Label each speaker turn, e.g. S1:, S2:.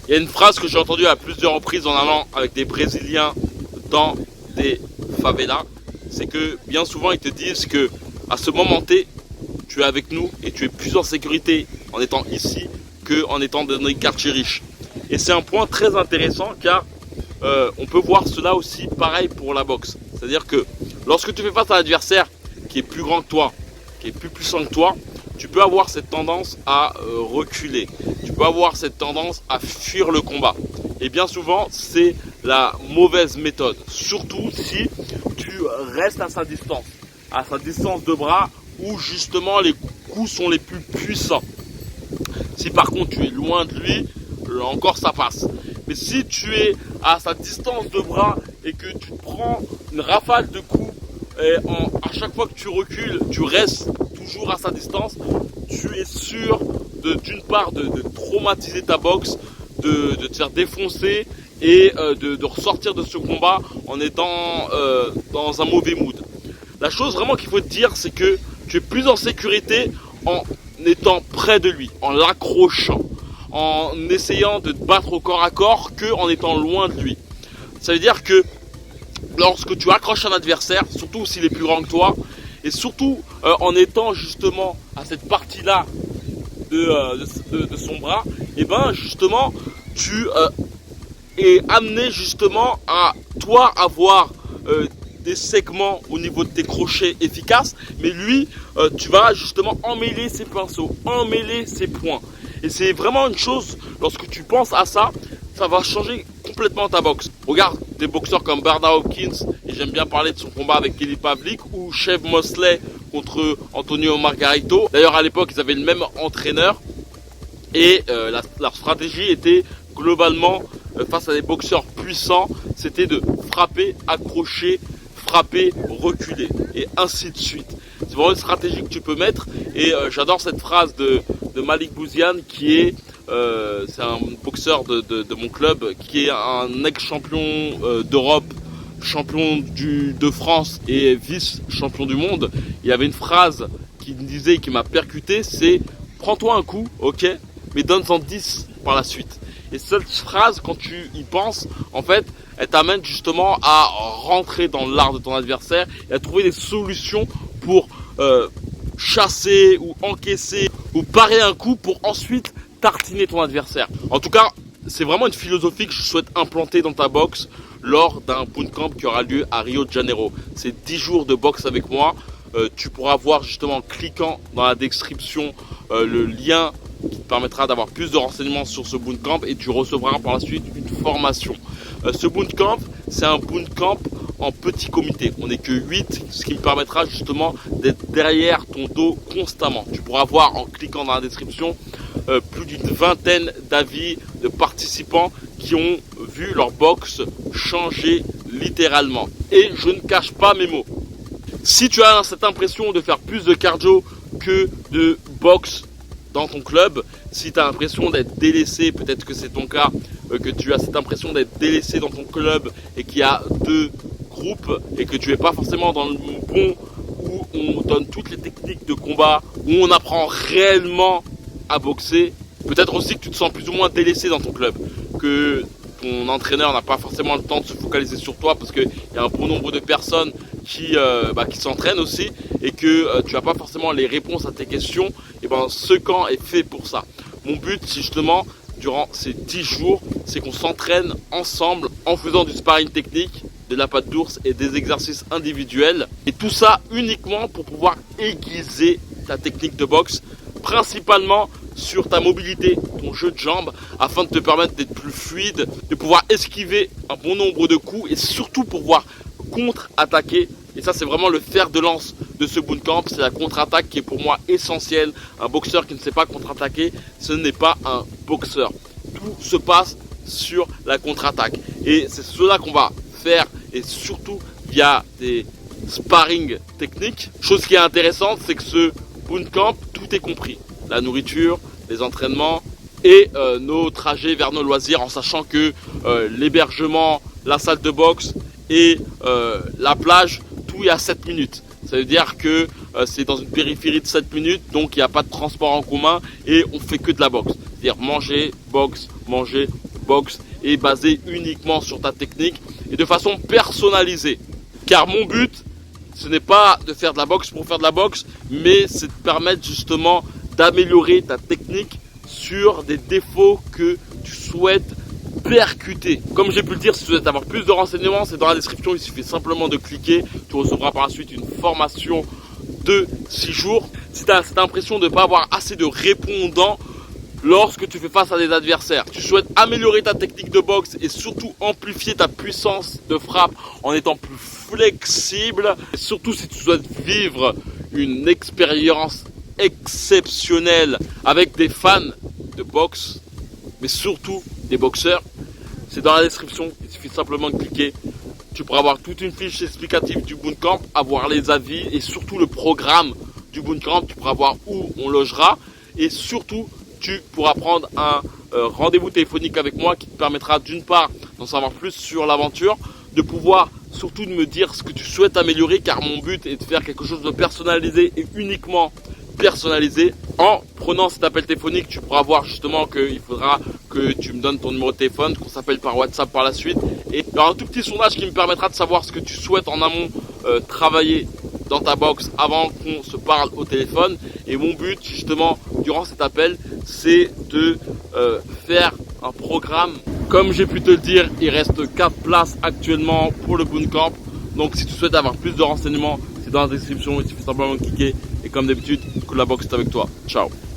S1: Il y a une phrase que j'ai entendue à plusieurs reprises en allant avec des Brésiliens dans des favelas. C'est que bien souvent ils te disent que à ce moment T, tu es avec nous et tu es plus en sécurité en étant ici qu'en étant dans des quartiers riches. Et c'est un point très intéressant car on peut voir cela aussi pareil pour la boxe. C'est-à-dire que lorsque tu fais face à un adversaire qui est plus grand que toi, qui est plus puissant que toi, tu peux avoir cette tendance à reculer. Tu peux avoir cette tendance à fuir le combat. Et bien souvent, c'est la mauvaise méthode. Surtout si tu restes à sa distance de bras où justement les coups sont les plus puissants. Si par contre tu es loin de lui, encore ça passe. Mais si tu es à sa distance de bras et que tu prends une rafale de coups et à chaque fois que tu recules, tu restes toujours à sa distance, tu es sûr d'une part de traumatiser ta boxe, de te faire défoncer et de ressortir de ce combat en étant dans un mauvais mood. La chose vraiment qu'il faut te dire, c'est que tu es plus en sécurité en étant près de lui, en l'accrochant, en essayant de te battre au corps à corps qu'en étant loin de lui. Ça veut dire que lorsque tu accroches un adversaire, surtout s'il est plus grand que toi, et surtout en étant justement à cette partie-là de son bras, et ben justement tu es amené justement à toi avoir des segments au niveau de tes crochets efficaces, mais lui tu vas justement emmêler ses pinceaux, emmêler ses poings. Et c'est vraiment une chose, lorsque tu penses à ça, ça va changer complètement ta boxe. Regarde des boxeurs comme Bernard Hopkins, et j'aime bien parler de son combat avec Kelly Pavlik, ou Chef Mosley contre Antonio Margarito. D'ailleurs à l'époque ils avaient le même entraîneur, et leur stratégie était globalement, face à des boxeurs puissants, c'était de frapper, accrocher, frapper, reculer, et ainsi de suite. C'est vraiment une stratégie que tu peux mettre, et j'adore cette phrase de Malik Bouziane qui est, c'est un boxeur de mon club, qui est un ex-champion d'Europe, champion de France et vice-champion du monde. Il y avait une phrase qui me disait, qui m'a percuté, c'est « Prends-toi un coup, ok, mais donne-en 10 par la suite ». Et cette phrase, quand tu y penses, en fait, elle t'amène justement à rentrer dans l'art de ton adversaire et à trouver des solutions pour chasser ou encaisser ou parer un coup pour ensuite tartiner ton adversaire. En tout cas, c'est vraiment une philosophie que je souhaite implanter dans ta boxe lors d'un bootcamp qui aura lieu à Rio de Janeiro. C'est 10 jours de boxe avec moi. Tu pourras voir justement en cliquant dans la description le lien qui te permettra d'avoir plus de renseignements sur ce bootcamp, et tu recevras par la suite une formation. Ce bootcamp, c'est un bootcamp en petit comité. On n'est que 8, ce qui me permettra justement d'être derrière ton dos constamment. Tu pourras voir en cliquant dans la description plus d'une vingtaine d'avis de participants qui ont vu leur boxe changer littéralement. Et je ne cache pas mes mots. Si tu as cette impression de faire plus de cardio que de boxe dans ton club, si tu as l'impression d'être délaissé, peut-être que c'est ton cas, que tu as cette impression d'être délaissé dans ton club et qu'il y a 2 groupes et que tu n'es pas forcément dans le bon où on donne toutes les techniques de combat, où on apprend réellement à boxer, peut-être aussi que tu te sens plus ou moins délaissé dans ton club, que ton entraîneur n'a pas forcément le temps de se focaliser sur toi parce qu'il y a un bon nombre de personnes qui s'entraînent aussi, et que tu n'as pas forcément les réponses à tes questions, et ben ce camp est fait pour ça. Mon but, c'est justement, durant ces 10 jours, c'est qu'on s'entraîne ensemble en faisant du sparring technique, de la patte d'ours et des exercices individuels, et tout ça uniquement pour pouvoir aiguiser ta technique de boxe, principalement sur ta mobilité, ton jeu de jambes, afin de te permettre d'être plus fluide, de pouvoir esquiver un bon nombre de coups, et surtout pour pouvoir contre-attaquer. Et ça, c'est vraiment le fer de lance de ce bootcamp, c'est la contre-attaque qui est pour moi essentielle. Un boxeur qui ne sait pas contre-attaquer, ce n'est pas un boxeur. Tout se passe sur la contre-attaque, et c'est cela qu'on va faire, et surtout via des sparring techniques. Chose qui est intéressante, c'est que ce bootcamp, tout est compris. La nourriture, les entraînements et nos trajets vers nos loisirs, en sachant que l'hébergement, la salle de boxe et la plage, tout est à 7 minutes. Ça veut dire que c'est dans une périphérie de 7 minutes, donc il n'y a pas de transport en commun et on fait que de la boxe. C'est-à-dire manger, boxe, boxe est basé uniquement sur ta technique et de façon personnalisée. Car mon but, ce n'est pas de faire de la boxe pour faire de la boxe, mais c'est de permettre justement d'améliorer ta technique sur des défauts que tu souhaites percuter. Comme j'ai pu le dire, si tu souhaites avoir plus de renseignements, c'est dans la description, il suffit simplement de cliquer. Tu recevras par la suite une formation de 6 jours. Si tu as cette impression de ne pas avoir assez de répondants lorsque tu fais face à des adversaires, tu souhaites améliorer ta technique de boxe et surtout amplifier ta puissance de frappe en étant plus flexible, et surtout si tu souhaites vivre une expérience exceptionnelle avec des fans de boxe, mais surtout des boxeurs, c'est dans la description, il suffit simplement de cliquer. Tu pourras avoir toute une fiche explicative du bootcamp, avoir les avis et surtout le programme du bootcamp. Tu pourras voir où on logera et surtout tu pourras prendre un rendez-vous téléphonique avec moi qui te permettra d'une part d'en savoir plus sur l'aventure, de pouvoir surtout de me dire ce que tu souhaites améliorer, car mon but est de faire quelque chose de personnalisé et uniquement personnalisé. En prenant cet appel téléphonique, tu pourras voir justement qu'il faudra que tu me donnes ton numéro de téléphone, qu'on s'appelle par WhatsApp par la suite. Et il y aura un tout petit sondage qui me permettra de savoir ce que tu souhaites en amont travailler dans ta box avant qu'on se parle au téléphone. Et mon but justement durant cet appel, c'est de faire un programme. Comme j'ai pu te le dire, il reste 4 places actuellement pour le bootcamp. Donc si tu souhaites avoir plus de renseignements, c'est dans la description, il suffit simplement de cliquer. Et comme d'habitude, que la boxe est avec toi. Ciao.